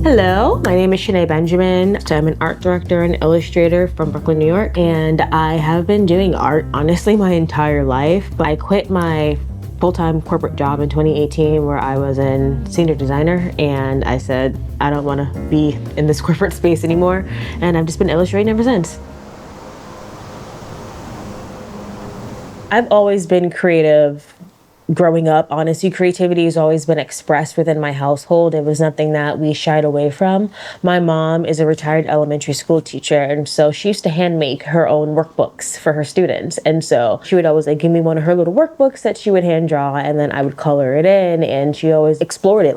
Hello, my name is Shanee Benjamin. I'm an art director and illustrator from Brooklyn, New York, and I have been doing art honestly my entire life. But I quit my full-time corporate job in 2018 where I was a senior designer, and I said I don't want to be in this corporate space anymore, and I've just been illustrating ever since. I've always been creative. Growing up, honestly, creativity has always been expressed within my household. It was nothing that we shied away from. My mom is a retired elementary school teacher, and so she used to hand make her own workbooks for her students. And so she would always give me one of her little workbooks that she would hand draw, and then I would color it in, and she always explored it,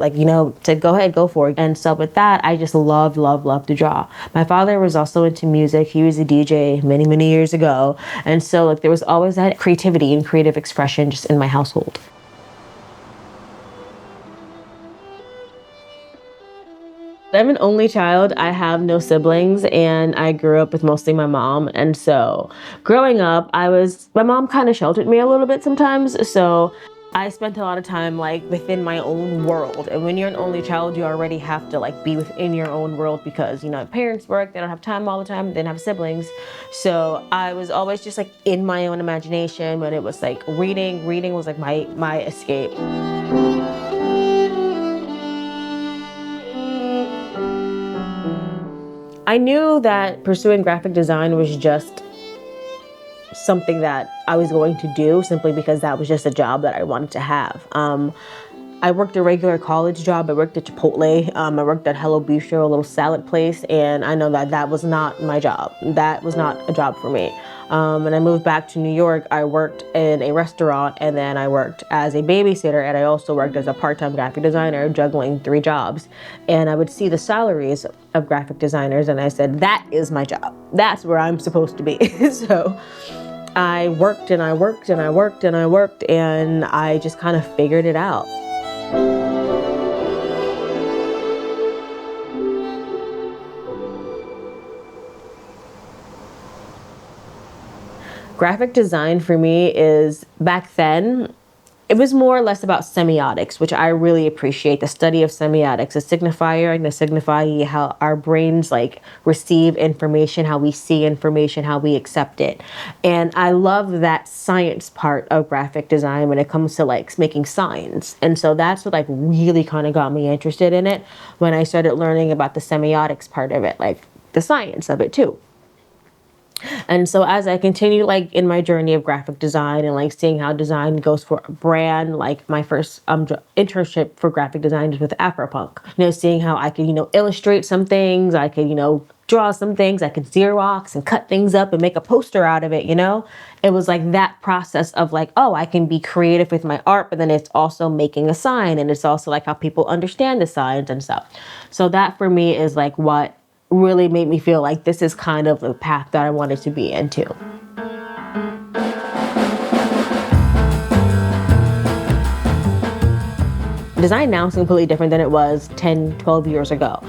said, go ahead, go for it. And so with that, I just love to draw. My father was also into music. He was a DJ many years ago. And so there was always that creativity and creative expression just in my household. I'm an only child. I have no siblings, and I grew up with mostly my mom. And so growing up, my mom kind of sheltered me a little bit sometimes. So I spent a lot of time within my own world. And when you're an only child, you already have to be within your own world because, parents work, they don't have time all the time, they didn't have siblings. So I was always just in my own imagination, but it was reading was my escape. I knew that pursuing graphic design was just something that I was going to do simply because that was just a job that I wanted to have. I worked a regular college job. I worked at Chipotle. I worked at Hello Bistro, a little salad place, and I know that was not my job. That was not a job for me. When I moved back to New York, I worked in a restaurant, and then I worked as a babysitter, and I also worked as a part-time graphic designer, juggling 3 jobs. And I would see the salaries of graphic designers, and I said, that is my job. That's where I'm supposed to be. So I worked and I worked and I worked and I worked, and I just kind of figured it out. Graphic design for me is, back then, it was more or less about semiotics, which I really appreciate. The study of semiotics, a signifier and the signify, how our brains receive information, how we see information, how we accept it. And I love that science part of graphic design when it comes to making signs. And so that's what really kind of got me interested in it when I started learning about the semiotics part of it, the science of it too. And so as I continue in my journey of graphic design and seeing how design goes for a brand, my first internship for graphic design is with Afropunk. Seeing how I can, illustrate some things, I can, draw some things, I can Xerox and cut things up and make a poster out of it, It was that process of oh, I can be creative with my art, but then it's also making a sign, and it's also how people understand the signs and stuff. So that for me is what really made me feel this is kind of the path that I wanted to be into. Design now is completely different than it was 10, 12 years ago.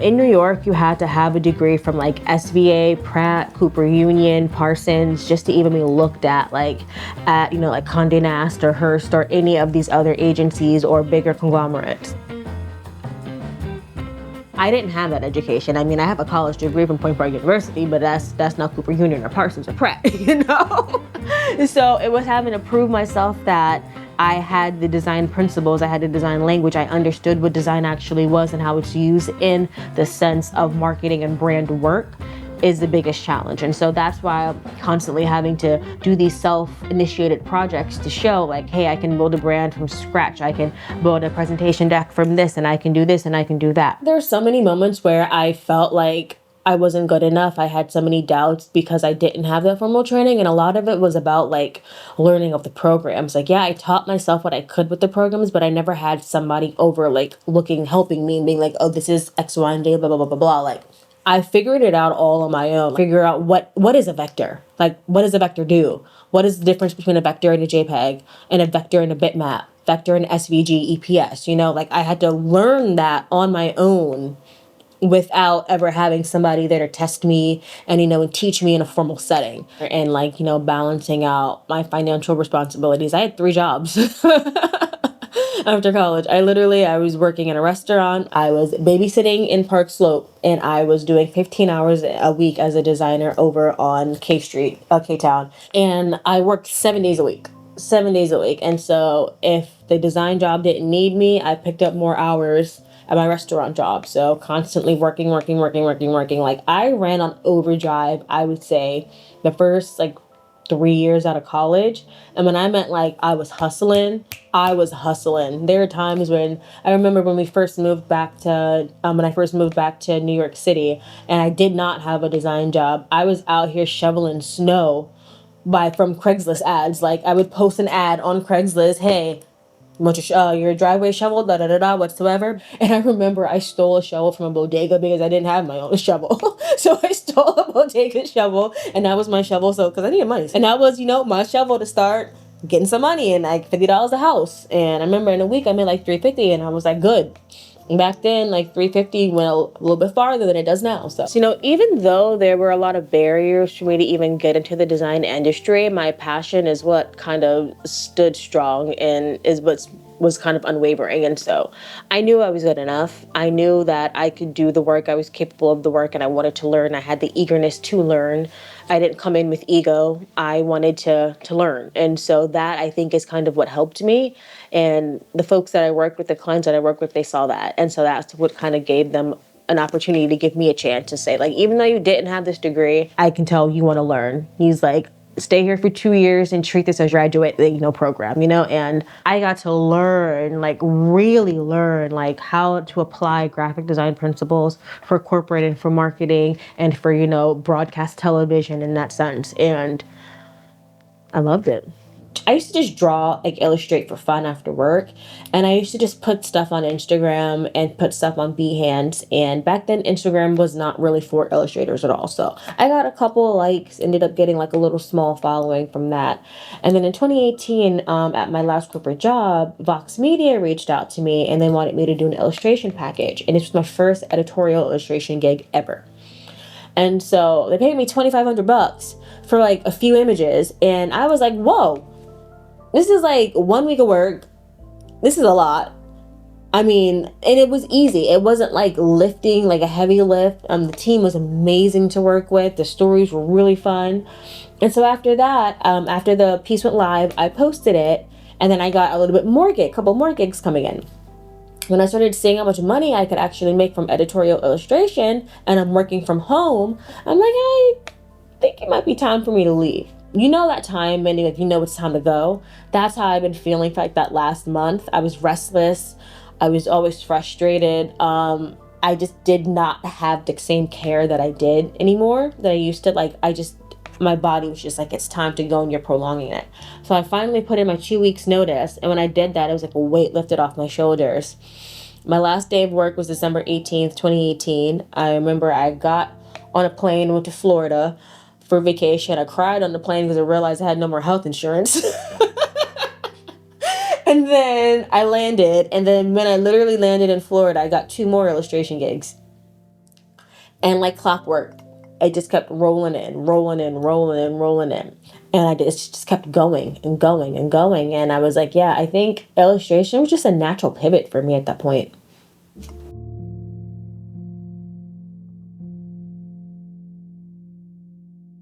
In New York, you had to have a degree from SVA, Pratt, Cooper Union, Parsons, just to even be looked at Condé Nast or Hearst or any of these other agencies or bigger conglomerates. I didn't have that education. I mean, I have a college degree from Point Park University, but that's not Cooper Union or Parsons or Pratt, So it was having to prove myself that I had the design principles, I had the design language, I understood what design actually was and how it's used in the sense of marketing and brand work is the biggest challenge. And so that's why I'm constantly having to do these self-initiated projects to show hey, I can build a brand from scratch. I can build a presentation deck from this, and I can do this, and I can do that. There are so many moments where I felt I wasn't good enough. I had so many doubts because I didn't have that formal training. And a lot of it was about learning of the programs. Yeah, I taught myself what I could with the programs, but I never had somebody over helping me and being oh, this is X, Y, and Z, blah, blah, blah, blah, blah. I figured it out all on my own. Figure out what is a vector? What does a vector do? What is the difference between a vector and a JPEG and a vector and a bitmap, vector and SVG, EPS? I had to learn that on my own without ever having somebody there to test me and, and teach me in a formal setting. And balancing out my financial responsibilities. I had 3 jobs. After college, I was working in a restaurant. I was babysitting in Park Slope, and I was doing 15 hours a week as a designer over on K Street, K Town. And I worked 7 days a week. 7 days a week. And so if the design job didn't need me, I picked up more hours at my restaurant job. So constantly working, working, working, working, working. Like I ran on overdrive, I would say, the first like 3 years out of college. And when I meant like I was hustling, I was hustling. There are times when I remember when we first moved back to when I first moved back to New York City, and I did not have a design job. I was out here shoveling snow from Craigslist ads. Like I would post an ad on Craigslist, hey, want your driveway shovel, da da da da, whatsoever. And I remember I stole a shovel from a bodega because I didn't have my own shovel. So I stole a bodega shovel, and that was my shovel. So because I needed money, and that was my shovel to start getting some money, and like $50 a house. And I remember in a week I made like $350, and I was like, good. And back then, like $350 went a little bit farther than it does now. So, even though there were a lot of barriers for me to even get into the design industry, my passion is what kind of stood strong and is what was kind of unwavering. And so I knew I was good enough. I knew that I could do the work. I was capable of the work, and I wanted to learn. I had the eagerness to learn. I didn't come in with ego. I wanted to learn. And so that, I think, is kind of what helped me. And the folks that I worked with, the clients that I worked with, they saw that. And so that's what kind of gave them an opportunity to give me a chance to say, like, even though you didn't have this degree, I can tell you want to learn. He's like, stay here for 2 years and treat this as your graduate, program, and I got to learn, like really learn, like how to apply graphic design principles for corporate and for marketing and for, broadcast television in that sense. And I loved it. I used to just draw, like illustrate for fun after work. And I used to just put stuff on Instagram and put stuff on Behance. And back then, Instagram was not really for illustrators at all. So I got a couple of likes, ended up getting like a little small following from that. And then in 2018, at my last corporate job, Vox Media reached out to me and they wanted me to do an illustration package. And it was my first editorial illustration gig ever. And so they paid me $2,500 for like a few images. And I was like, whoa. This is like 1 week of work. This is a lot. I mean, and it was easy. It wasn't like lifting, like a heavy lift. The team was amazing to work with. The stories were really fun. And so after that, after the piece went live, I posted it. And then I got a little bit more a couple more gigs coming in. When I started seeing how much money I could actually make from editorial illustration, and I'm working from home, I'm like, I think it might be time for me to leave. That time, meaning like, it's time to go. That's how I've been feeling for like that last month. I was restless. I was always frustrated. I just did not have the same care that I did anymore that I used to. Like, my body was just like, it's time to go and you're prolonging it. So I finally put in my 2 weeks notice. And when I did that, it was like a weight lifted off my shoulders. My last day of work was December 18th, 2018. I remember I got on a plane and went to Florida for vacation. I cried on the plane because I realized I had no more health insurance. And then I landed. And then when I literally landed in Florida, I got 2 more illustration gigs. And like clockwork, it just kept rolling in. And it just kept going and going and going. And I was like, yeah, I think illustration was just a natural pivot for me at that point.